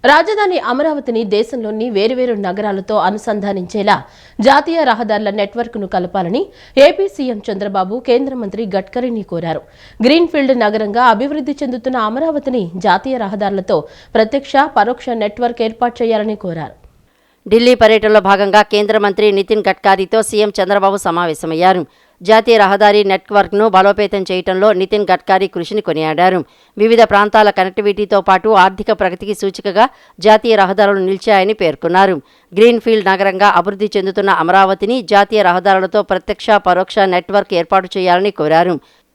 రాజధాని అమరావతిని దేశంలోని వేర్వేరు నగరాలతో అనుసంధానించేలా జాతీయ రహదారుల నెట్వర్క్ను కలపాలని ఏపీ సీఎం చంద్రబాబు కేంద్ర మంత్రి గడ్కరీని కోరారు. గ్రీన్ఫీల్డ్ నగరంగా అభివృద్ధి చెందుతున్న అమరావతిని జాతీయ రహదారులతో ప్రత్యక్ష, పరోక్ష నెట్వర్క్ ఏర్పాటు చేయాలని కోరారు. ఢిల్లీ పర్యటనలో భాగంగా కేంద్ర మంత్రి నితిన్ గడ్కరీతో సీఎం చంద్రబాబు సమావేశమయ్యారు. జాతీయ రహదారి నెట్వర్క్ను బలోపేతం చేయడంలో నితిన్ గడ్కరీ కృషిని కొనియాడారు. వివిధ ప్రాంతాల కనెక్టివిటీతో పాటు ఆర్థిక ప్రగతికి సూచికగా జాతీయ రహదారులు నిలిచాయని పేర్కొన్నారు. గ్రీన్ఫీల్డ్ నగరంగా అభివృద్ధి చెందుతున్న అమరావతిని జాతీయ రహదారులతో ప్రత్యక్ష, పరోక్ష నెట్వర్క్ ఏర్పాటు చేయాలని కోరారు.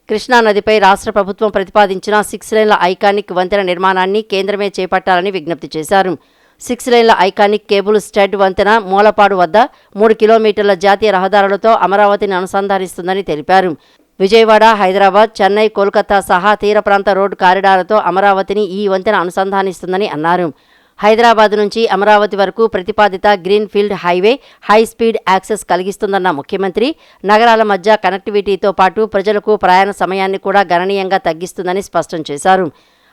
కృష్ణానదిపై రాష్ట్ర ప్రభుత్వం ప్రతిపాదించిన 6 లేన్ల ఐకానిక్ వంతెన నిర్మాణాన్ని కేంద్రమే చేపట్టాలని విజ్ఞప్తి చేశారు. 6 లేన్ల ఐకానిక్ కేబుల్ స్టడ్ వంతెన మూలపాడు వద్ద 3 కిలోమీటర్ల జాతీయ రహదారులతో అమరావతిని అనుసంధానిస్తుందని తెలిపారు. విజయవాడ, హైదరాబాద్, చెన్నై, కోల్కతా సహా తీర ప్రాంత రోడ్డు కారిడార్లతో అమరావతిని ఈ వంతెన అనుసంధానిస్తుందని అన్నారు. హైదరాబాద్ నుంచి అమరావతి వరకు ప్రతిపాదిత greenfield highway high speed access కలిగిస్తుందన్న ముఖ్యమంత్రి, నగరాల మధ్య కనెక్టివిటీతో పాటు ప్రజలకు ప్రయాణ సమయాన్ని కూడా గణనీయంగా తగ్గిస్తుందని స్పష్టం చేశారు.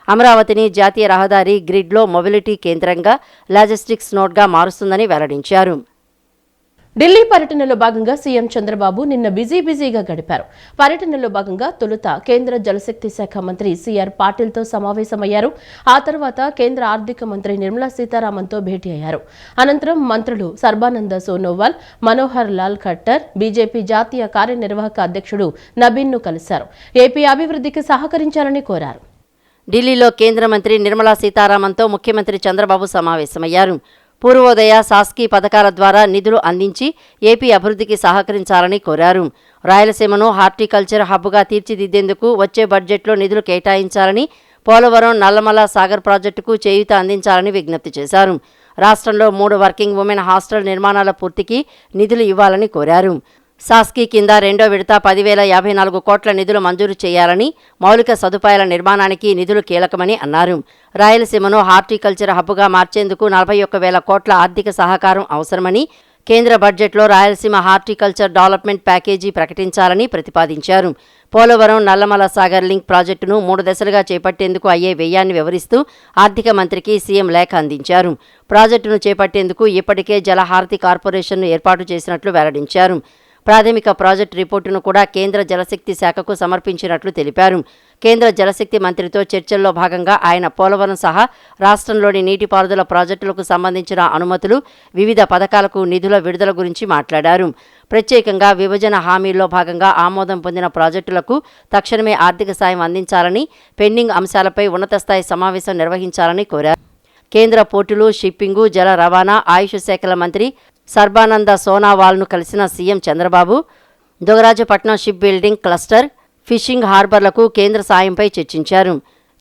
అమరావతిని జాతీయ రహదారి గ్రిడ్లో మొబిలిటీ కేంద్రంగా, లాజిస్టిక్స్ నోడ్గా మారుస్తుందని వెల్లడించారు. ఢిల్లీ పర్యటనలో భాగంగా సీఎం చంద్రబాబు నిన్న బిజీగా గడిపారు. పర్యటనలో భాగంగా తొలుత కేంద్ర జలశక్తి శాఖ మంత్రి సిఆర్ పాటిల్తో సమావేశమయ్యారు. ఆ తర్వాత కేంద్ర ఆర్థిక మంత్రి నిర్మలా సీతారామన్తో భేటీ అయ్యారు. అనంతరం మంత్రులు సర్బానంద సోనోవాల్, మనోహర్ లాల్ ఖట్టర్, బీజేపీ జాతీయ కార్యనిర్వాహక అధ్యక్షుడు నబీన్ను కలిశారు. ఏపీ అభివృద్ధికి సహకరించాలని కోరారు. ఢిల్లీలో కేంద్ర మంత్రి నిర్మలా సీతారామన్తో ముఖ్యమంత్రి చంద్రబాబు సమావేశమయ్యారు. పూర్వోదయ, శాస్కీ పథకాల ద్వారా నిధులు అందించి ఏపీ అభివృద్ధికి సహకరించాలని కోరారు. రాయలసీమను హార్టికల్చర్ హబ్గా తీర్చిదిద్దేందుకు వచ్చే బడ్జెట్లో నిధులు కేటాయించాలని, పోలవరం, నల్లమల సాగర్ ప్రాజెక్టుకు చేయూత అందించాలని విజ్ఞప్తి చేశారు. రాష్ట్రంలో 3 వర్కింగ్ ఉమెన్ హాస్టల్ నిర్మాణాల పూర్తికి నిధులు ఇవ్వాలని కోరారు. శాస్కీ కింద 2వ విడత 10,054 కోట్ల నిధులు మంజూరు చేయాలని, మౌలిక సదుపాయాల నిర్మాణానికి నిధులు కీలకమని అన్నారు. రాయలసీమను హార్టికల్చర్ హబ్గా మార్చేందుకు 41,000 కోట్ల ఆర్థిక సహకారం అవసరమని, కేంద్ర బడ్జెట్లో రాయలసీమ హార్టికల్చర్ డెవలప్మెంట్ ప్యాకేజీ ప్రకటించాలని ప్రతిపాదించారు. పోలవరం, నల్లమల సాగర్ లింక్ ప్రాజెక్టును 3 దశలుగా చేపట్టేందుకు అయ్యే వ్యయాన్ని వివరిస్తూ ఆర్థిక మంత్రికి సీఎం లేఖ అందించారు. ప్రాజెక్టును చేపట్టేందుకు ఇప్పటికే జలహారతి కార్పొరేషన్ను ఏర్పాటు చేసినట్లు వెల్లడించారు. ప్రాథమిక ప్రాజెక్టు రిపోర్టును కూడా కేంద్ర జలశక్తి శాఖకు సమర్పించినట్లు తెలిపారు. కేంద్ర జలశక్తి మంత్రితో చర్చల్లో భాగంగా ఆయన పోలవరం సహా రాష్ట్రంలోని నీటిపారుదల ప్రాజెక్టులకు సంబంధించిన అనుమతులు, వివిధ పథకాలకు నిధుల విడుదల గురించి మాట్లాడారు. ప్రత్యేకంగా విభజన హామీల్లో భాగంగా ఆమోదం పొందిన ప్రాజెక్టులకు తక్షణమే ఆర్థిక సాయం అందించాలని, పెండింగ్ అంశాలపై ఉన్నతస్థాయి సమావేశం నిర్వహించాలని కోరారు. కేంద్ర పోర్టులు, షిప్పింగు, జల రవాణా, ఆయుష్ శాఖల మంత్రి సర్బానంద సోనోవాల్ను కలిసిన CM Chandrababu Dugarajapatnam ship building cluster, fishing హార్బర్లకు కేంద్ర సాయంపై చర్చించారు.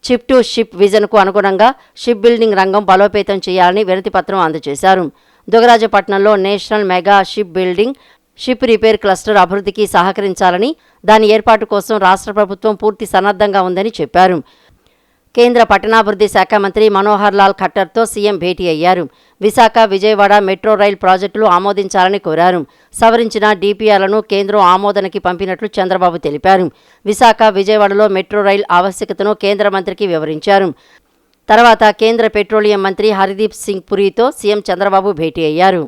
షిప్ టు షిప్ విజన్కు అనుగుణంగా షిప్ బిల్డింగ్ రంగం బలోపేతం చేయాలని వినతిపత్రం అందజేశారు. దుగరాజపట్నంలో national mega ship building, ship repair cluster అభివృద్ధికి సహకరించాలని, దాని ఏర్పాటు కోసం రాష్ట్ర ప్రభుత్వం పూర్తి సన్నద్ధంగా ఉందని చెప్పారు. కేంద్ర పట్టణాభివృద్ధి శాఖ మంత్రి మనోహర్ లాల్ ఖట్టర్తో సీఎం భేటీ అయ్యారు. విశాఖ, విజయవాడ మెట్రో రైల్ ప్రాజెక్టులు ఆమోదించాలని కోరారు. సవరించిన డీపీఆర్లను కేంద్రం ఆమోదనకి పంపినట్లు చంద్రబాబు తెలిపారు. విశాఖ, విజయవాడలో మెట్రో రైల్ ఆవశ్యకతను కేంద్ర మంత్రికి వివరించారు. తర్వాత కేంద్ర పెట్రోలియం మంత్రి హర్దీప్ సింగ్ పురితో సీఎం చంద్రబాబు భేటీ అయ్యారు.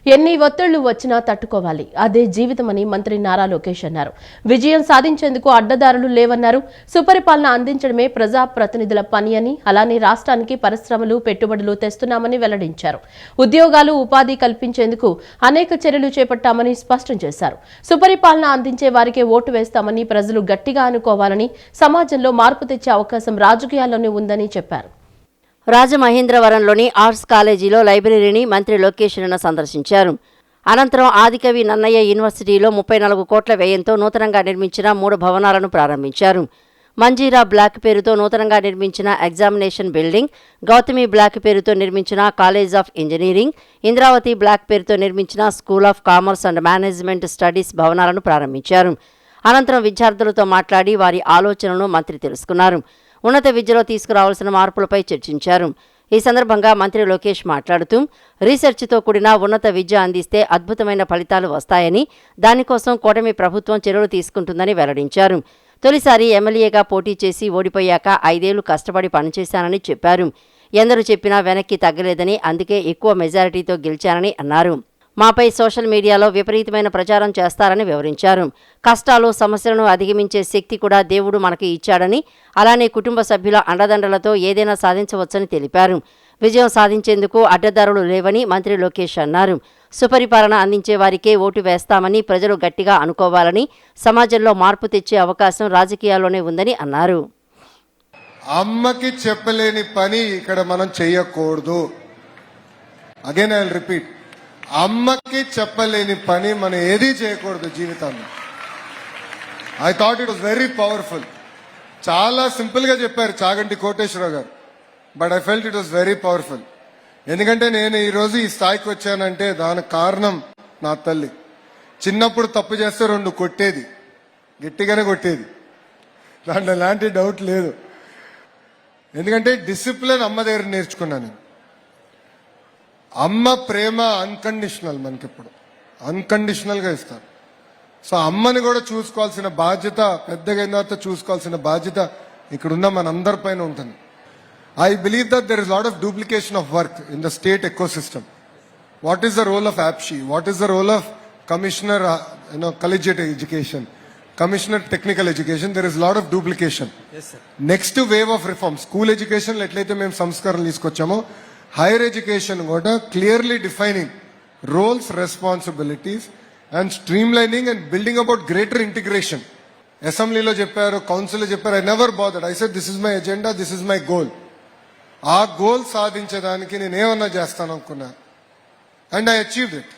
ఎన్ని ఒత్తిళ్లు వచ్చినా తట్టుకోవాలి, అదే జీవితమని మంత్రి నారా లోకేష్ అన్నారు. విజయం సాధించేందుకు అడ్డదారులు లేవన్నారు. సుపరిపాలన అందించడమే ప్రజాప్రతినిధుల పని అని, అలానే రాష్ట్రానికి పరిశ్రమలు, పెట్టుబడులు తెస్తున్నామని వెల్లడించారు. ఉద్యోగాలు, ఉపాధి కల్పించేందుకు అనేక చర్యలు చేపట్టామని స్పష్టం చేశారు. సుపరిపాలన అందించే వారికే ఓటు వేస్తామని ప్రజలు గట్టిగా అనుకోవాలని, సమాజంలో మార్పు తెచ్చే అవకాశం రాజకీయాల్లోనే ఉందని చెప్పారు. రాజమహేంద్రవరంలోని ఆర్ట్స్ కాలేజీలో లైబ్రరీని మంత్రి లోకేష్ నిన్న సందర్శించారు. అనంతరం ఆదికవి నన్నయ్య యూనివర్సిటీలో 34 కోట్ల వ్యయంతో నూతనంగా నిర్మించిన 3 భవనాలను ప్రారంభించారు. మంజీరా బ్లాక్ పేరుతో నూతనంగా నిర్మించిన ఎగ్జామినేషన్ బిల్డింగ్, గౌతమి బ్లాక్ పేరుతో నిర్మించిన college of engineering, Indravati block పేరుతో నిర్మించిన school of commerce and management studies భవనాలను ప్రారంభించారు. అనంతరం విద్యార్థులతో మాట్లాడి వారి ఆలోచనలను మంత్రి తెలుసుకున్నారు. ఉన్నత విద్యలో తీసుకురావాల్సిన మార్పులపై చర్చించారు. ఈ సందర్భంగా మంత్రి లోకేష్ మాట్లాడుతూ, రీసెర్చ్తో కూడిన ఉన్నత విద్య అందిస్తే అద్భుతమైన ఫలితాలు వస్తాయని, దానికోసం కూటమి ప్రభుత్వం చర్యలు తీసుకుంటుందని వెల్లడించారు. తొలిసారి ఎమ్మెల్యేగా పోటీ చేసి ఓడిపోయాక 5 ఏళ్లు కష్టపడి పనిచేశానని చెప్పారు. ఎందరు చెప్పినా వెనక్కి తగ్గలేదని, అందుకే ఎక్కువ మెజారిటీతో గెలిచానని అన్నారు. మాపై సోషల్ మీడియాలో విపరీతమైన ప్రచారం చేస్తారని వివరించారు. కష్టాలు, సమస్యలను అధిగమించే శక్తి కూడా దేవుడు మనకి ఇచ్చాడని, అలానే కుటుంబ సభ్యుల అండదండలతో ఏదైనా సాధించవచ్చని తెలిపారు. విజయం సాధించేందుకు అడ్డదారులు లేవని మంత్రి లోకేష్ అన్నారు. సుపరిపాలన అందించే వారికే ఓటు వేస్తామని ప్రజలు గట్టిగా అనుకోవాలని, సమాజంలో మార్పు తెచ్చే అవకాశం రాజకీయాల్లోనే ఉందని అన్నారు. అమ్మకి చెప్పలేని పని ఇక్కడ మనం చెయ్యకూడదు. అగైన్ ఐ విల్ రిపీట్, అమ్మకి చెప్పలేని పని మనం ఏది చేయకూడదు జీవితంలో. I thought it was very powerful. చాలా సింపుల్ గా చెప్పారు చాగంటి కోటేశ్వరరావు గారు, but I felt it was very powerful. ఎందుకంటే నేను ఈ రోజు ఈ స్థాయికి వచ్చానంటే దానికి కారణం నా తల్లి. చిన్నప్పుడు తప్పు చేస్తే 2 కొట్టేది, గట్టిగానే కొట్టేది, దాంట్లో ఎలాంటి డౌట్ లేదు. ఎందుకంటే డిసిప్లిన్ అమ్మ దగ్గర నేర్చుకున్నాను. అమ్మ ప్రేమ అన్కండిషనల్, మనకిప్పుడు అన్కండిషనల్ గా ఇస్తారు. సో అమ్మని కూడా చూసుకోవాల్సిన బాధ్యత, పెద్దగా అయిన తర్వాత చూసుకోవాల్సిన బాధ్యత ఇక్కడున్న మనందరి పైన ఉంటుంది. I believe that there is a lot of duplication of work in the state ecosystem. What is the role of APSHI? What is the role of Commissioner, Collegiate Education, Commissioner Technical Education? There is a lot of duplication. Yes, sir. Next wave of reform, school education, ఎట్లయితే మేము సంస్కరణలు తీసుకొచ్చామో, higher education కూడా clearly defining roles, responsibilities and streamlining and building about greater integration. అసెంబ్లీలో చెప్పారు, కౌన్సిల్లో చెప్పారు, I never bothered. I said this is my agenda, this is my goal. ఆ goal సాధించడానికి నేనేమన్నా చేస్తాను అనుకున్నా, and I achieved it.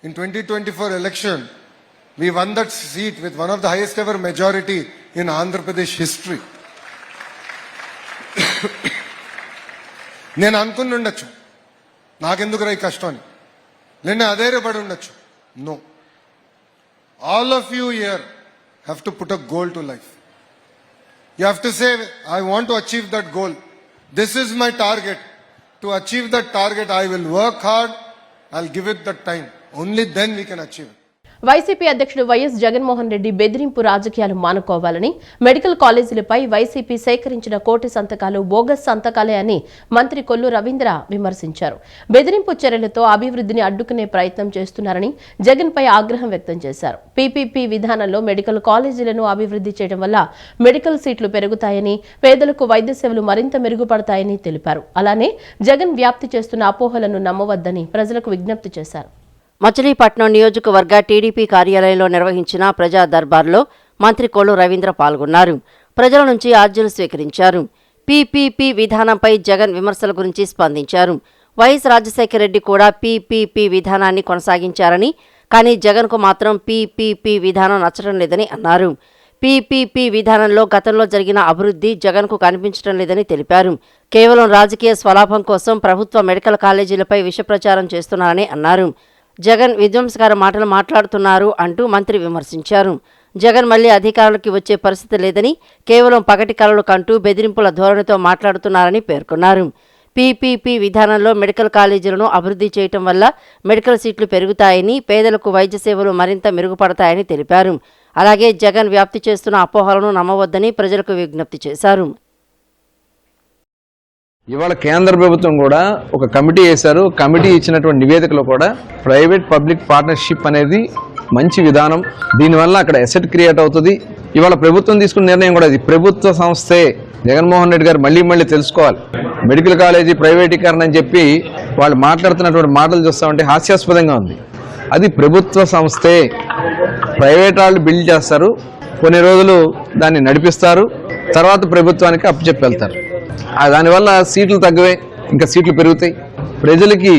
In 2024 election we won that seat with one of the highest ever majority in Andhra Pradesh history. నేను అనుకుని ఉండొచ్చు నాకెందుకు రై కష్టం అని, నేను అధైర్యపడి ఉండొచ్చు. No, all of you here have to put a goal to life. You have to say I want to achieve that goal. This is my target. To achieve that target, I will work hard. I'll give it the time. Only then we can achieve it. YCP అధ్యక్షుడు YS Jaganmohan Reddy బెదిరింపు రాజకీయాలు మానుకోవాలని, medical కాలేజీలపై YCP సేకరించిన కోటి సంతకాలు bogus సంతకాలే అని మంత్రి కొల్లు రవీంద్ర విమర్శించారు. బెదిరింపు చర్యలతో అభివృద్ధిని అడ్డుకునే ప్రయత్నం చేస్తున్నారని జగన్పై ఆగ్రహం వ్యక్తం చేశారు. పీపీపీ విధానంలో మెడికల్ కాలేజీలను అభివృద్ధి చేయడం వల్ల మెడికల్ సీట్లు పెరుగుతాయని, పేదలకు వైద్య సేవలు మరింత మెరుగుపడతాయని తెలిపారు. అలానే జగన్ వ్యాప్తి చేస్తున్న అపోహలను నమ్మవద్దని ప్రజలకు విజ్ఞప్తి చేశారు. మచిలీపట్నం నియోజకవర్గ టీడీపీ కార్యాలయంలో నిర్వహించిన ప్రజా దర్బార్లో మంత్రి కొల్లు రవీంద్ర పాల్గొన్నారు. ప్రజల నుంచి ఆర్జీలు స్వీకరించారు. పీపీపీ విధానంపై జగన్ విమర్శల గురించి స్పందించారు. వైఎస్ రాజశేఖర రెడ్డి కూడా పీపీపీ విధానాన్ని కొనసాగించారని, కానీ జగన్కు మాత్రం పీపీపీ విధానం నచ్చడం లేదని అన్నారు. పీపీపీ విధానంలో గతంలో జరిగిన అభివృద్ధి జగన్కు కనిపించడం లేదని తెలిపారు. కేవలం రాజకీయ స్వలాభం కోసం ప్రభుత్వ మెడికల్ కాలేజీలపై విషప్రచారం చేస్తున్నారని అన్నారు. జగన్ విధ్వంసకర మాటలు మాట్లాడుతున్నారు అంటూ మంత్రి విమర్శించారు. జగన్ మళ్లీ అధికారులకి వచ్చే పరిస్థితి లేదని, కేవలం పగటి కలలు కంటూ బెదిరింపుల ధోరణితో మాట్లాడుతున్నారని పేర్కొన్నారు. పీపీపీ విధానంలో మెడికల్ కాలేజీలను అభివృద్ధి చేయటం వల్ల మెడికల్ సీట్లు పెరుగుతాయని, పేదలకు వైద్య సేవలు మరింత మెరుగుపడతాయని తెలిపారు. అలాగే జగన్ వ్యాప్తి చేస్తున్న అపోహలను నమ్మవద్దని ప్రజలకు విజ్ఞప్తి చేశారు. ఇవాళ కేంద్ర ప్రభుత్వం కూడా ఒక కమిటీ వేశారు. కమిటీ ఇచ్చినటువంటి నివేదికలో కూడా ప్రైవేట్ పబ్లిక్ పార్ట్నర్షిప్ అనేది మంచి విధానం, దీనివల్ల అక్కడ అసెట్ క్రియేట్ అవుతుంది. ఇవాళ ప్రభుత్వం తీసుకున్న నిర్ణయం కూడా ఇది ప్రభుత్వ సంస్థే. జగన్మోహన్ రెడ్డి గారు మళ్ళీ తెలుసుకోవాలి. మెడికల్ కాలేజీ ప్రైవేటీకరణ అని చెప్పి వాళ్ళు మాట్లాడుతున్నటువంటి మాటలు చూస్తామంటే హాస్యాస్పదంగా ఉంది. అది ప్రభుత్వ సంస్థే. ప్రైవేట్ వాళ్ళు బిల్డ్ చేస్తారు, కొన్ని రోజులు దాన్ని నడిపిస్తారు, తర్వాత ప్రభుత్వానికి అప్పచెప్పి వెళ్తారు. దానివల్ల సీట్లు తగ్గవే, ఇంకా సీట్లు పెరుగుతాయి, ప్రజలకి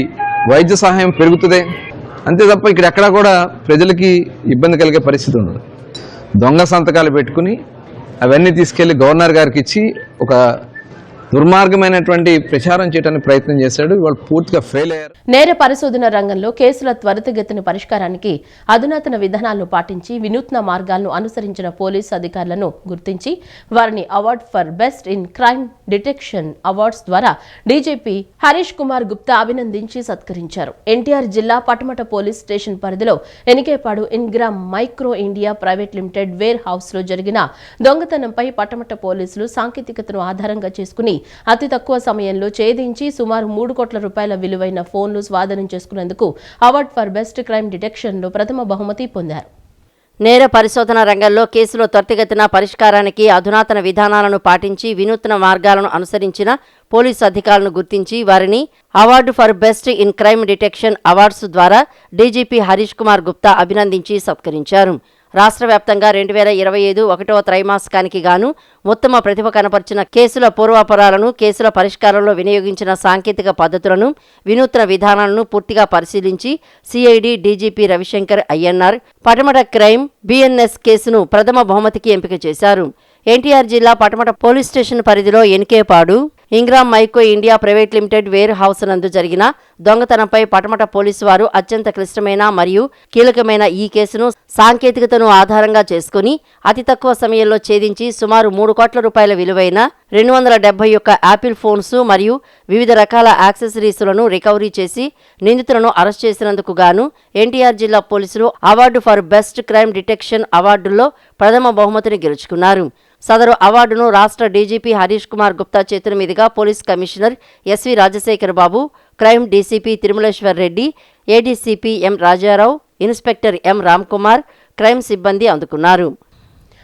వైద్య సహాయం పెరుగుతుంది. అంతే తప్ప ఇక్కడ ఎక్కడా కూడా ప్రజలకి ఇబ్బంది కలిగే పరిస్థితి ఉండదు. దొంగ సంతకాలు పెట్టుకుని అవన్నీ తీసుకెళ్లి గవర్నర్ గారికి ఇచ్చి ఒక దుర్మార్గమైనటువంటి ప్రచారం చేయడానికి ప్రయత్నం చేశాడు. వాళ్ళు పూర్తిగా ఫెయిల్ అయ్యారు. నేర పరిశోధన రంగంలో కేసుల త్వరితగతిన పరిష్కారానికి అధునాతన విధానాలను పాటించి వినూత్న మార్గాలను అనుసరించిన పోలీసు అధికారులను గుర్తించి వారిని award for best in crime detection awards ద్వారా డీజీపీ హరీష్ కుమార్ గుప్తా అభినందించి సత్కరించారు. ఎన్టీఆర్ జిల్లా పటమట పోలీస్ స్టేషన్ పరిధిలో Enikepadu Ingram micro India private limited warehouse లో జరిగిన దొంగతనంపై పటమట పోలీసులు సాంకేతికతను ఆధారంగా చేసుకుని అతి తక్కువ సమయంలో ఛేదించి సుమారు 3 కోట్ల రూపాయల విలువైన ఫోన్లు స్వాధీనం చేసుకునేందుకు అవార్డు ఫర్ బెస్ట్ క్రైమ్ డిటెక్షన్లో ప్రథమ బహుమతి పొందారు. నేర పరిశోధన రంగంలో కేసులో త్వరితగతిన పరిష్కారానికి అధునాతన విధానాలను పాటించి వినూత్న మార్గాలను అనుసరించిన పోలీసు అధికారులను గుర్తించి వారిని award for best in crime detection awards ద్వారా డీజీపీ హరీష్ కుమార్ గుప్తా అభినందించి సత్కరించారు. రాష్ట్ర వ్యాప్తంగా 2025 ఒకటవ త్రైమాసికానికి గాను ఉత్తమ ప్రతిభ కనపరిచిన కేసుల పూర్వాపరాలను, కేసుల పరిష్కారంలో వినియోగించిన సాంకేతిక పద్ధతులను, వినూత్న విధానాలను పూర్తిగా పరిశీలించి CID DGP Ravishankar INR Patamata crime BNS కేసును ప్రథమ బహుమతికి ఎంపిక చేశారు. ఎన్టీఆర్ జిల్లా పటమట పోలీస్ స్టేషన్ పరిధిలో Enikepadu Ingram micro India private limited warehouse నందు జరిగిన దొంగతనంపై పటమట పోలీసు వారు అత్యంత క్లిష్టమైన మరియు కీలకమైన ఈ కేసును సాంకేతికతను ఆధారంగా చేసుకుని అతి తక్కువ సమయంలో ఛేదించి సుమారు 3 కోట్ల రూపాయల విలువైన 271 యాపిల్ ఫోన్స్ మరియు వివిధ రకాల యాక్సెసరీస్లను రికవరీ చేసి నిందితులను అరెస్ట్ చేసినందుకు గాను ఎన్టీఆర్ జిల్లా పోలీసులు award for best crime detection అవార్డుల్లో ప్రథమ బహుమతిని గెలుచుకున్నారు. సదరు అవార్డును రాష్ట్ర డీజీపీ హరీష్ కుమార్ గుప్తా చేతుల మీదుగా police commissioner SV Rajasekhar Babu, crime DCP Thirumaleswar Reddy, ADCP M Rajarao, inspector M Ramkumar, crime సిబ్బంది అందుకున్నారు.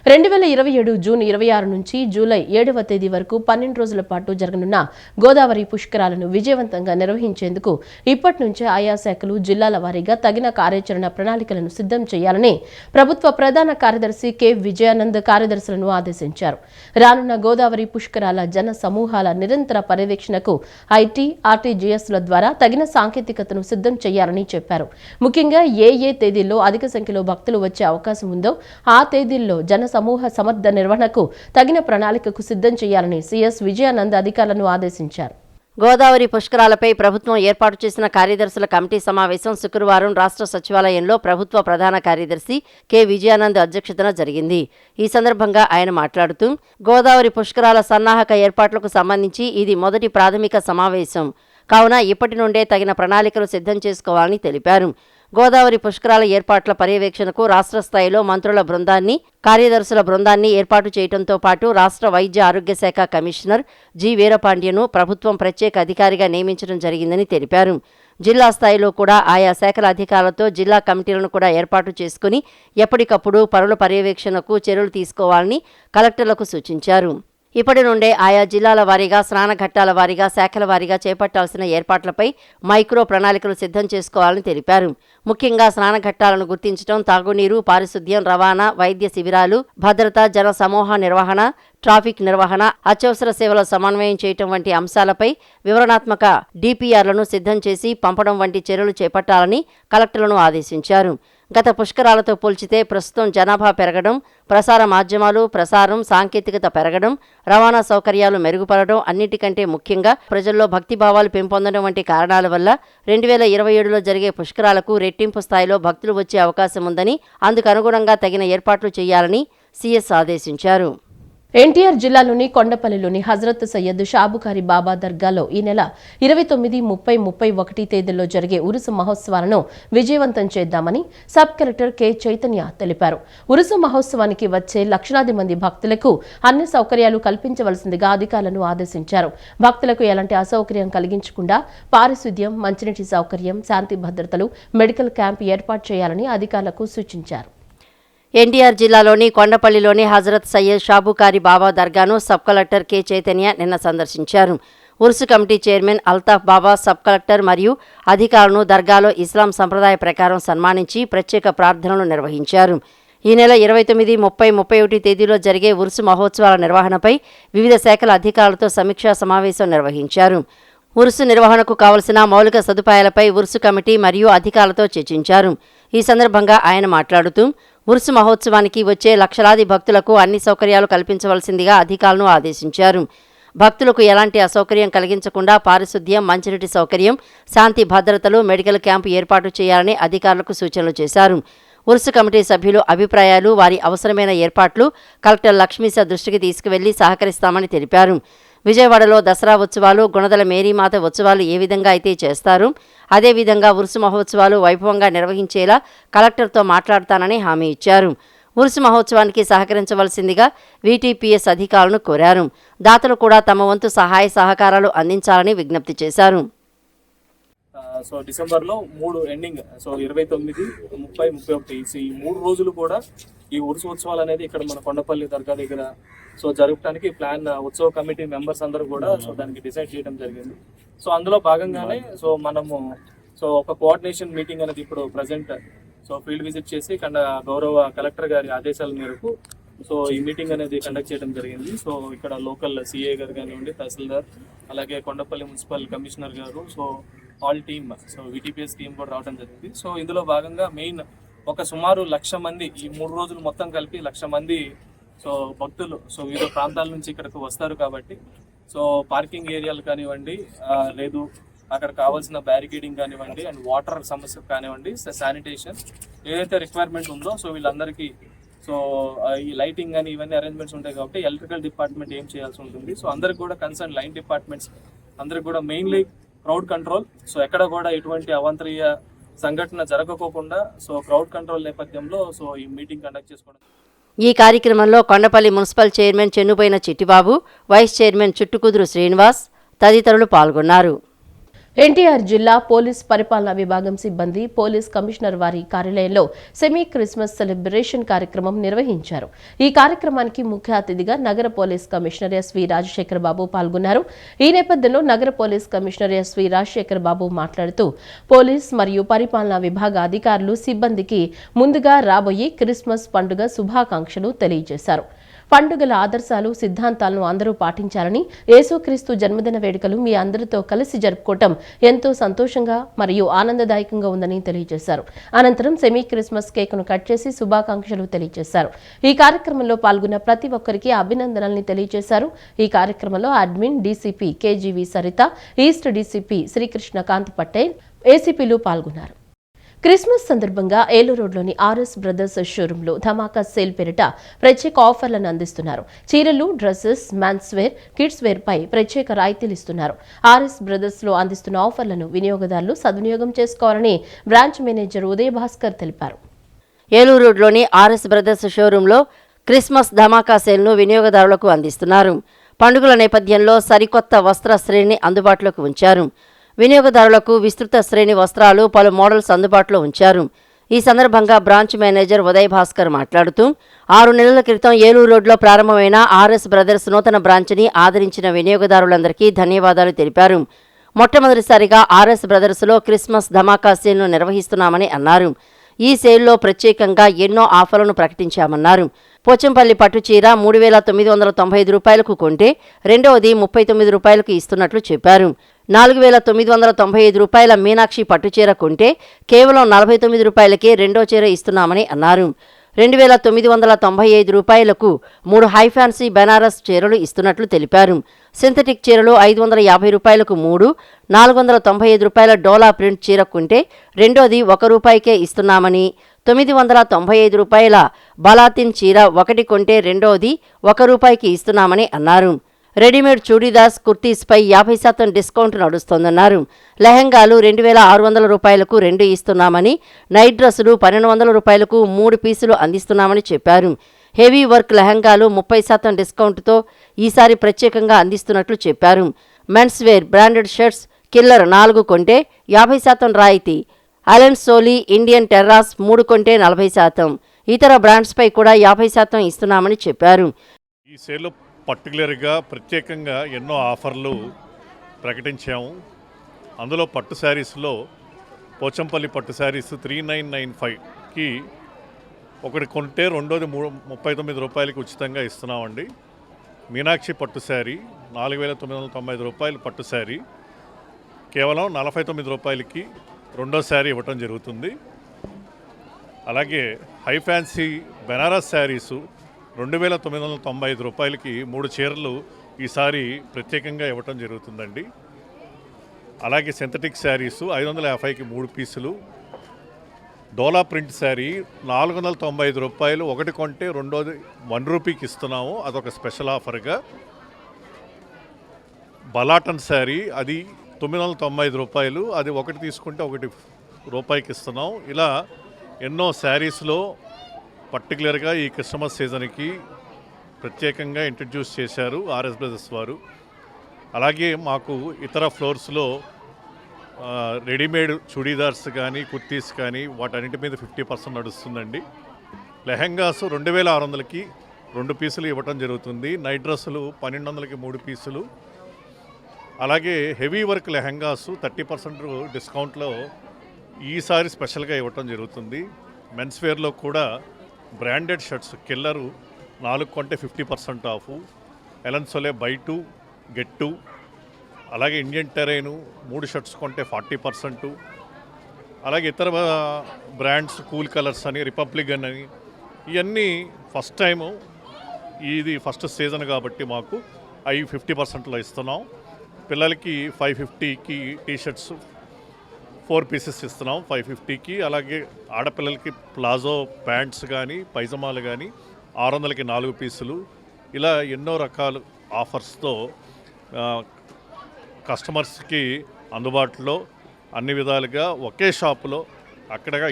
2027 జూన్ 26 నుంచి జూలై 7వ తేదీ వరకు 12 రోజుల పాటు జరగనున్న గోదావరి పుష్కరాలను విజయవంతంగా నిర్వహించేందుకు ఇప్పటి నుంచే ఆయా శాఖలు జిల్లాల వారీగా తగిన కార్యాచరణ ప్రణాళికలను సిద్ధం చేయాలని ప్రభుత్వ ప్రధాన కార్యదర్శి కె విజయానంద్ కార్యదర్శులను ఆదేశించారు. రానున్న గోదావరి పుష్కరాల జన సమూహాల నిరంతర పర్యవేక్షణకు ఐటీ, ఆర్టీజీఎస్ల ద్వారా తగిన సాంకేతికతను సిద్ధం చేయాలని చెప్పారు. ముఖ్యంగా ఏ తేదీల్లో అధిక సంఖ్యలో భక్తులు వచ్చే అవకాశం ఉందో ఆ తేదీల్లో జన సమూహ సమర్థ నిర్వహణకు తగిన ప్రణాళికకు సిద్ధం చేయాలని సిఎస్ విజయానంద్ అధికారులను ఆదేశించారు. గోదావరి పుష్కరాలపై ప్రభుత్వం ఏర్పాటు చేసిన కార్యదర్శుల కమిటీ సమావేశం శుక్రవారం రాష్ట్ర సచివాలయంలో ప్రభుత్వ ప్రధాన కార్యదర్శి కె విజయానంద్ అధ్యక్షతన జరిగింది. ఈ సందర్భంగా ఆయన మాట్లాడుతూ గోదావరి పుష్కరాల సన్నాహక ఏర్పాట్లకు సంబంధించి ఇది మొదటి ప్రాథమిక సమావేశం కావున ఇప్పటి నుండే తగిన ప్రణాళికలు సిద్ధం చేసుకోవాలని తెలిపారు. గోదావరి పుష్కరాల ఏర్పాట్ల పర్యవేక్షణకు రాష్ట్ర స్థాయిలో మంత్రుల బృందాన్ని, కార్యదర్శుల బృందాన్ని ఏర్పాటు చేయడంతో పాటు రాష్ట్ర వైద్య ఆరోగ్య శాఖ కమిషనర్ జి వీరపాండ్యను ప్రభుత్వం ప్రత్యేక అధికారిగా నియమించడం జరిగిందని తెలిపారు. జిల్లా స్థాయిలో కూడా ఆయా శాఖల అధికారులతో జిల్లా కమిటీలను కూడా ఏర్పాటు చేసుకుని ఎప్పటికప్పుడు పనుల పర్యవేక్షణకు చర్యలు తీసుకోవాలని కలెక్టర్లకు సూచించారు. ఇప్పటి నుండే ఆయా జిల్లాల వారీగా, స్నాన ఘట్టాల వారీగా, శాఖల వారీగా చేపట్టాల్సిన ఏర్పాట్లపై మైక్రో ప్రణాళికలు సిద్ధం చేసుకోవాలని తెలిపారు. ముఖ్యంగా స్నాన ఘట్టాలను గుర్తించడం, తాగునీరు, పారిశుద్ధ్యం, రవాణా, వైద్య శిబిరాలు, భద్రత, జన సమూహ నిర్వహణ, ట్రాఫిక్ నిర్వహణ, అత్యవసర సేవల సమన్వయం చేయటం వంటి అంశాలపై వివరణాత్మక డిపిఆర్లను సిద్ధం చేసి పంపడం వంటి చర్యలు చేపట్టాలని కలెక్టర్లను ఆదేశించారు. గత పుష్కరాలతో పోల్చితే ప్రస్తుతం జనాభా పెరగడం, ప్రసార మాధ్యమాలు ప్రసారం, సాంకేతికత పెరగడం, రవాణా సౌకర్యాలు మెరుగుపడడం, అన్నిటికంటే ముఖ్యంగా ప్రజల్లో భక్తిభావాలు పెంపొందడం వంటి కారణాల వల్ల 2027లో జరిగే పుష్కరాలకు రెట్టింపు స్థాయిలో భక్తులు వచ్చే అవకాశం ఉందని, అందుకు అనుగుణంగా తగిన ఏర్పాట్లు చేయాలని సిఎస్ ఆదేశించారు. ఎన్టీఆర్ జిల్లాలోని కొండపల్లిలోని హజరత్ సయ్యద్ షాబుకారి బాబా దర్గాలో ఈ నెల 29, 30, 31 తేదీల్లో జరిగే ఉరుసు మహోత్సవాలను విజయవంతం చేద్దామని సబ్ కలెక్టర్ కె చైతన్య తెలిపారు. ఉరుసు మహోత్సవానికి వచ్చే లక్షలాది మంది భక్తులకు అన్ని సౌకర్యాలు కల్పించవలసిందిగా అధికారులను ఆదేశించారు. భక్తులకు ఎలాంటి అసౌకర్యం కలిగించకుండా పారిశుద్ధ్యం, మంచినీటి సౌకర్యం, శాంతి భద్రతలు, మెడికల్ క్యాంప్ ఏర్పాటు చేయాలని అధికారులకు సూచించారు. ఎన్టీఆర్ జిల్లాలోని కొండపల్లిలోని హజరత్ సయ్యద్ షాబుకారి బాబా దర్గాను సబ్ కలెక్టర్ కె చైతన్య నిన్న సందర్శించారు. ఉర్సు కమిటీ చైర్మన్ అల్తాఫ్ బాబా సబ్ కలెక్టర్ మరియు అధికారులను దర్గాలో ఇస్లాం సంప్రదాయ ప్రకారం సన్మానించి ప్రత్యేక ప్రార్థనలు నిర్వహించారు. ఈ నెల 29, 30, 31 తేదీలో జరిగే ఉర్సు మహోత్సవాల నిర్వహణపై వివిధ శాఖల అధికారులతో సమీక్షా సమావేశం నిర్వహించారు. ఉర్సు నిర్వహణకు కావలసిన మౌలిక సదుపాయాలపై ఉర్సు కమిటీ మరియు అధికారులతో చర్చించారు. ఈ సందర్భంగా ఆయన మాట్లాడుతూ ఉర్సు మహోత్సవానికి వచ్చే లక్షలాది భక్తులకు అన్ని సౌకర్యాలు కల్పించవలసిందిగా అధికారులను ఆదేశించారు. భక్తులకు ఎలాంటి అసౌకర్యం కలిగించకుండా పారిశుద్ధ్యం, మంచినీటి సౌకర్యం, శాంతి భద్రతలు, మెడికల్ క్యాంపు ఏర్పాటు చేయాలని అధికారులకు సూచనలు చేశారు. ఉర్సు కమిటీ సభ్యులు అభిప్రాయాలు, వారి అవసరమైన ఏర్పాట్లు కలెక్టర్ లక్ష్మీశ దృష్టికి తీసుకువెళ్లి సహకరిస్తామని తెలిపారు. విజయవాడలో దసరా ఉత్సవాలు, గుణదల మేరీమాత ఉత్సవాలు ఏ విధంగా అయితే చేస్తారో అదేవిధంగా ఉర్సు మహోత్సవాలు వైభవంగా నిర్వహించేలా కలెక్టర్తో మాట్లాడతానని హామీ ఇచ్చారు. ఉరుసు మహోత్సవానికి సహకరించవలసిందిగా వీటీపీఎస్ అధికారులను కోరారు. దాతలు కూడా తమ వంతు సహాయ సహకారాలు అందించాలని విజ్ఞప్తి చేశారు. సో డిసెంబర్లో 3 ఎండింగ్, సో 29, 30, 31 ఈ 3 రోజులు కూడా ఈ ఉరుసు ఉత్సవాలు అనేది ఇక్కడ మన కొండపల్లి దర్గా దగ్గర సో జరపడానికి ప్లాన్ ఉత్సవ కమిటీ మెంబర్స్ అందరూ కూడా సో దానికి డిసైడ్ చేయడం జరిగింది. సో అందులో భాగంగానే సో మనము సో ఒక కోఆర్డినేషన్ మీటింగ్ అనేది ఇప్పుడు ప్రజెంట్ సో ఫీల్డ్ విజిట్ చేసి గౌరవ కలెక్టర్ గారి ఆదేశాల మేరకు సో ఈ మీటింగ్ అనేది కండక్ట్ చేయడం జరిగింది. సో ఇక్కడ లోకల్ సిఏ గారు కానివ్వండి, తహసీల్దార్, అలాగే కొండపల్లి మున్సిపల్ కమిషనర్ గారు, so all team, so VTPS team కూడా రావడం జరిగింది. సో ఇందులో భాగంగా మెయిన్ ఒక సుమారు 1,00,000 మంది ఈ 3 రోజులు మొత్తం కలిపి 1,00,000 మంది సో భక్తులు సో వివిధ ప్రాంతాల నుంచి ఇక్కడికి వస్తారు కాబట్టి సో పార్కింగ్ ఏరియాలు కానివ్వండి, లేదు అక్కడ కావాల్సిన బ్యారికేడింగ్ కానివ్వండి, అండ్ వాటర్ సమస్య కానివ్వండి, శానిటేషన్ ఏదైతే రిక్వైర్మెంట్ ఉందో సో వీళ్ళందరికీ సో ఈ లైటింగ్ కానీ ఇవన్నీ అరేంజ్మెంట్స్ ఉంటాయి కాబట్టి ఎలక్ట్రికల్ డిపార్ట్మెంట్ ఏం చేయాల్సి ఉంటుంది. సో అందరికి కూడా కన్సర్న్ లైన్ డిపార్ట్మెంట్స్ అందరికి కూడా మెయిన్లీ క్రౌడ్ కంట్రోల్, సో ఎక్కడ కూడా ఎటువంటి అవాంతరీయ సంఘటన జరగకోకుండా సో క్రౌడ్ కంట్రోల్ నేపథ్యంలో సో ఈ మీటింగ్ కండక్ట్ చేసుకోవడం. ఈ కార్యక్రమంలో Kondapalli municipal chairman Chennupoyina Chittibabu, vice chairman Chuttukuduru Srinivas తదితరులు పాల్గొన్నారు. ఎన్టీఆర్ జిల్లా పోలీస్ పరిపాలనా విభాగం సిబ్బంది పోలీస్ కమిషనర్ వారి కార్యాలయంలో సెమీ క్రిస్మస్ సెలబ్రేషన్ కార్యక్రమం నిర్వహించారు. ఈ కార్యక్రమానికి ముఖ్య అతిథిగా నగర పోలీస్ కమిషనర్ ఎస్వి రాజశేఖర్ బాబు పాల్గొన్నారు. ఈ నేపథ్యంలో నగర పోలీస్ కమిషనర్ ఎస్వి రాజశేఖర్ బాబు మాట్లాడుతూ పోలీస్ మరియు పరిపాలనా విభాగ అధికారులు సిబ్బందికి ముందుగా రాబోయే క్రిస్మస్ పండుగ శుభాకాంక్షలు తెలియజేశారు. పండుగల ఆదర్శాలు, సిద్ధాంతాలను అందరూ పాటించాలని, యేసుక్రీస్తు జన్మదిన వేడుకలు మీ అందరితో కలిసి జరుపుకోవటం ఎంతో సంతోషంగా మరియు ఆనందదాయకంగా ఉందని తెలియజేశారు. అనంతరం సెమీ క్రిస్మస్ కేక్ను కట్ చేసి శుభాకాంక్షలు తెలియజేశారు. ఈ కార్యక్రమంలో పాల్గొన్న ప్రతి ఒక్కరికి అభినందనల్ని తెలియజేశారు. ఈ కార్యక్రమంలో admin DCP కేజీవి Saritha, east DCP శ్రీకృష్ణకాంత్ Patel, ఏసీపీలు పాల్గొన్నారు. క్రిస్మస్ సందర్భంగా ఏలూరు రోడ్లోని ఆర్ఎస్ బ్రదర్స్ షోరూంలో ధమాకా సేల్ పేరిట ప్రత్యేక ఆఫర్లను అందిస్తున్నారు. చీరలు, dresses, men's wear, kids wear పై ప్రత్యేక రాయితీలు ఇస్తున్నారు. ఆర్ఎస్ బ్రదర్స్ లో అందిస్తున్న ఆఫర్లను వినియోగదారులు సద్వినియోగం చేసుకోవాలని బ్రాంచ్ మేనేజర్ ఉదయ్ భాస్కర్ తెలిపారు. ఏలూరు రోడ్లోని ఆర్ఎస్ బ్రదర్స్ షోరూంలో క్రిస్మస్ ధమాకా సేల్ను వినియోగదారులకు అందిస్తున్నారు. పండుగల నేపథ్యంలో సరికొత్త వస్త్ర శ్రేణిని అందుబాటులోకి ఉంచారు. వినియోగదారులకు విస్తృత శ్రేణి వస్త్రాలు, పలు మోడల్స్ అందుబాటులో ఉంచారు. ఈ సందర్భంగా బ్రాంచ్ మేనేజర్ ఉదయ్ భాస్కర్ మాట్లాడుతూ 6 నెలల క్రితం ఏలూరు రోడ్లో ప్రారంభమైన ఆర్ఎస్ బ్రదర్స్ నూతన బ్రాంచ్ని ఆదరించిన వినియోగదారులందరికీ ధన్యవాదాలు తెలిపారు. మొట్టమొదటిసారిగా ఆర్ఎస్ బ్రదర్స్లో క్రిస్మస్ ధమాకా సేల్ను నిర్వహిస్తున్నామని అన్నారు. ఈ సేల్లో ప్రత్యేకంగా ఎన్నో ఆఫర్లను ప్రకటించామన్నారు. పోచంపల్లి పట్టుచీర 3,995 రూపాయలకు కొంటే రెండవది 39 రూపాయలకు ఇస్తున్నట్లు చెప్పారు. 4,995 రూపాయల మీనాక్షి పట్టుచీర కొంటే కేవలం 49 రూపాయలకే రెండో చీర ఇస్తున్నామని అన్నారు. 2,995 రూపాయలకు 3 హై ఫ్యాన్సీ బెనారస్ చీరలు ఇస్తున్నట్లు తెలిపారు. సింథటిక్ చీరలు 550 రూపాయలకు 3, 495 రూపాయల డోలా ప్రింట్ చీర కొంటే రెండోది 1 రూపాయికే ఇస్తున్నామని, 995 రూపాయల బలాతిన్ చీర ఒకటి కొంటే రెండోది 1 రూపాయికి ఇస్తున్నామని అన్నారు. Readymade చూడీదాస్, కుర్తీస్పై 50% discount నడుస్తోందన్నారు. లెహంగాలు 2,600 రూపాయలకు 2 ఇస్తున్నామని, నైట్ డ్రెస్సులు 1,200 రూపాయలకు 3 పీసులు అందిస్తున్నామని చెప్పారు. హెవీ వర్క్ లెహంగాలు 30% డిస్కౌంట్తో ఈసారి ప్రత్యేకంగా అందిస్తున్నట్లు చెప్పారు. Men's wear branded shirts killer 4 కొంటే 50% రాయితీ, అలెన్ సోలీ, ఇండియన్ టెర్రాస్ 3 కొంటే 40%, ఇతర బ్రాండ్స్పై కూడా 50% ఇస్తున్నామని చెప్పారు. ఈ సేల్లో పర్టికులర్గా ప్రత్యేకంగా ఎన్నో ఆఫర్లు ప్రకటించాము. అందులో పట్టు శారీస్లో పోచంపల్లి పట్టు శారీస్ 3995కి ఒకటి కొంటే రెండోది 39 రూపాయలకి ఉచితంగా ఇస్తున్నామండి. మీనాక్షి పట్టు శారీ 4,995 రూపాయలు పట్టు శారీ కేవలం 49 రూపాయలకి రెండో శారీ ఇవ్వటం జరుగుతుంది. అలాగే హై ఫ్యాన్సీ బెనారస్ శారీసు 2,995 రూపాయలకి 3 చీరలు ఈసారి ప్రత్యేకంగా ఇవ్వటం జరుగుతుందండి. అలాగే సింథటిక్ శారీసు 550కి 3 పీసులు, డోలా ప్రింట్ శారీ 495 రూపాయలు ఒకటి కొంటే రెండోది 1 రూపీకి ఇస్తున్నాము, అదొక స్పెషల్ ఆఫర్గా. బలాటన్ శారీ అది 995 రూపాయలు, అది ఒకటి తీసుకుంటే 1 రూపాయికి ఇస్తున్నాం. ఇలా ఎన్నో శారీస్లో పర్టికులర్గా ఈ క్రిస్మస్ సీజన్కి ప్రత్యేకంగా ఇంట్రడ్యూస్ చేశారు ఆర్ఎస్ బ్రదర్స్ వారు. అలాగే మాకు ఇతర ఫ్లోర్స్లో రెడీమేడ్ చుడీదార్స్ కానీ కుర్తీస్ కానీ వాటన్నిటి మీద 50% నడుస్తుందండి. లెహెంగాస్ 2600కి 2 పీసులు ఇవ్వటం జరుగుతుంది. నైట్ డ్రెస్సులు 1200కి 3 పీసులు. అలాగే హెవీ వర్క్ లెహెంగాస్ 30% డిస్కౌంట్లో ఈసారి స్పెషల్గా ఇవ్వటం జరుగుతుంది. మెన్స్ వేర్లో కూడా బ్రాండెడ్ షర్ట్స్ కిల్లరు 4 కొంటే 50% ఆఫ్, ఎలన్ సోలే బై 2 గెట్ 2, అలాగే ఇండియన్ టెరైను 3 షర్ట్స్ కొంటే 40%, అలాగే ఇతర బ్రాండ్స్ కూల్ కలర్స్ అని రిపబ్లిక్ అని ఇవన్నీ ఫస్ట్ టైము, ఇది ఫస్ట్ సీజన్ కాబట్టి మాకు అవి 50%లో ఇస్తున్నాం. పిల్లలకి 550కి టీషర్ట్స్ 4 పీసెస్ ఇస్తున్నాం 550కి. అలాగే ఆడపిల్లలకి ప్లాజో ప్యాంట్స్ కానీ పైజమాలు కానీ 600కి 4 పీసులు. ఇలా ఎన్నో రకాల ఆఫర్స్తో కస్టమర్స్కి అందుబాటులో అన్ని విధాలుగా ఒకే షాపులో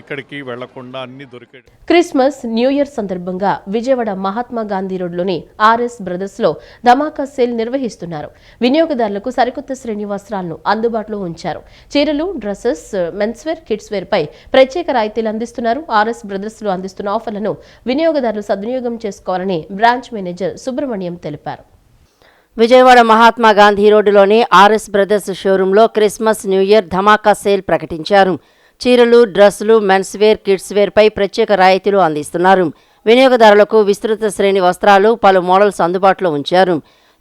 ఇక్కడికి వెళ్లకుండా అన్ని దొరికే. క్రిస్మస్ న్యూ ఇయర్ సందర్భంగా విజయవాడ మహాత్మా గాంధీ రోడ్లోని ఆర్ఎస్ బ్రదర్స్ లో ధమాకా సేల్ నిర్వహిస్తున్నారు. వినియోగదారులకు సరికొత్త శ్రేణి వస్త్రాలను అందుబాటులో ఉంచారు. చీరలు, dresses, men's wear, kids wear పై ప్రత్యేక రాయితీలు అందిస్తున్నారు. ఆర్ఎస్ బ్రదర్స్ లో అందిస్తున్న ఆఫర్లను వినియోగదారులు సద్వినియోగం చేసుకోవాలని బ్రాంచ్ మేనేజర్ సుబ్రహ్మణ్యం తెలిపారు. విజయవాడ మహాత్మా గాంధీ రోడ్డులోని ఆర్ఎస్ బ్రదర్స్ షోరూంలో క్రిస్మస్ న్యూ ఇయర్ ధమాకా సేల్ ప్రకటించారు. చీరలు, డ్రెస్సులు, మెన్స్ వేర్, కిడ్స్ వేర్ పై ప్రత్యేక రాయితీలు అందిస్తున్నారు. వినియోగదారులకు విస్తృత శ్రేణి వస్త్రాలు, పలు మోడల్స్ అందుబాటులో ఉంచారు.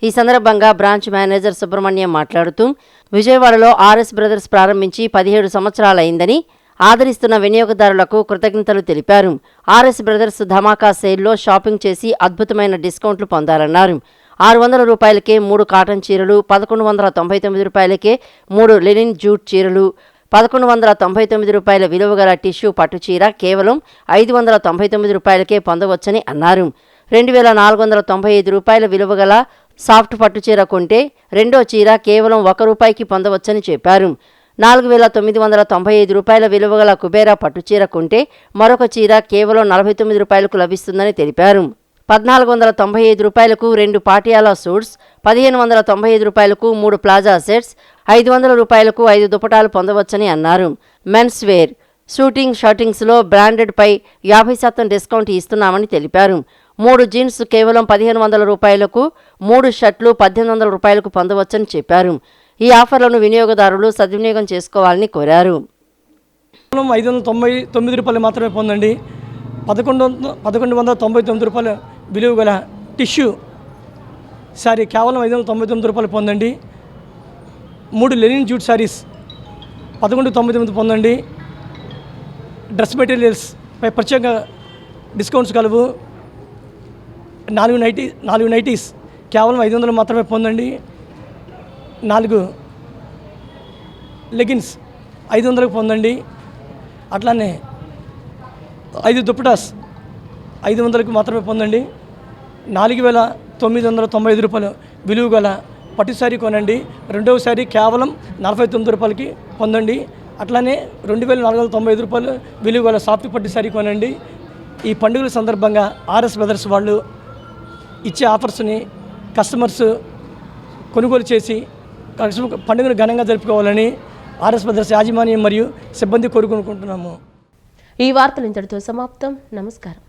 ఈ సందర్భంగా బ్రాంచ్ మేనేజర్ సుబ్రహ్మణ్యం మాట్లాడుతూ విజయవాడలో ఆర్ఎస్ బ్రదర్స్ ప్రారంభించి 17 సంవత్సరాలైందని, ఆదరిస్తున్న వినియోగదారులకు కృతజ్ఞతలు తెలిపారు. ఆర్ఎస్ బ్రదర్స్ ధమాకా సేల్లో షాపింగ్ చేసి అద్భుతమైన డిస్కౌంట్లు పొందాలన్నారు. 600 రూపాయలకే 3 కాటన్ చీరలు, 1199 రూపాయలకే 3 లెనిన్ జూట్ చీరలు, 1199 రూపాయల విలువ గల టిష్యూ పట్టు చీర కేవలం 599 రూపాయలకే పొందవచ్చని అన్నారు. 2495 రూపాయల విలువ గల సాఫ్ట్ పట్టు చీర కొంటే రెండో చీర కేవలం 1 రూపాయికి పొందవచ్చని చెప్పారు. 4995 రూపాయల విలువ గల కుబేరా పట్టు చీర కొంటే మరొక చీర కేవలం 49 రూపాయలకు లభిస్తుందని తెలిపారు. 1495 రూపాయలకు 2 పాటియాలా సూట్స్, 1595 రూపాయలకు 3 ప్లాజా సెట్స్, 500 రూపాయలకు 5 దుపటాలు పొందవచ్చని అన్నారు. మెన్స్ వేర్, షూటింగ్ షర్టింగ్స్లో బ్రాండెడ్ పై 50% డిస్కౌంట్ ఇస్తున్నామని తెలిపారు. 3 జీన్స్ కేవలం 1500 రూపాయలకు, 3 షర్ట్లు 1800 రూపాయలకు పొందవచ్చని చెప్పారు. ఈ ఆఫర్లను వినియోగదారులు సద్వినియోగం చేసుకోవాలని కోరారు. 599 రూపాయలు మాత్రమే పొందండి. 1199 రూపాయల విలువ గల టిష్యూ శారీ కేవలం 599 రూపాయలు పొందండి. 3 లెనిన్ జూట్ శారీస్ 1199 పొందండి. డ్రెస్ మెటీరియల్స్ పై ప్రత్యేక డిస్కౌంట్స్ కలవు. 4 నైటీస్ కేవలం 500 మాత్రమే పొందండి. 4 లెగిన్స్ 500కు పొందండి. అట్లానే 5 దుప్పటాస్ 500కు మాత్రమే పొందండి. 4995 రూపాయలు విలువ గల పట్టు శారీ కొనండి. రెండవ శారీ కేవలం 49 రూపాయలకి పొందండి. అట్లానే 2495 రూపాయలు విలువ గల సాఫ్ట్ పట్టు శారీ కొనండి. ఈ పండుగల సందర్భంగా ఆర్ఎస్ బ్రదర్స్ వాళ్ళు ఇచ్చే ఆఫర్స్ని కస్టమర్స్ కొనుగోలు చేసి పండుగను ఘనంగా జరుపుకోవాలని ఆర్ఎస్ బ్రదర్స్ యాజమాన్యం మరియు సిబ్బంది కోరుకుంటున్నాము. ఈ వార్తలు ఇంతటితో సమాప్తం. నమస్కారం.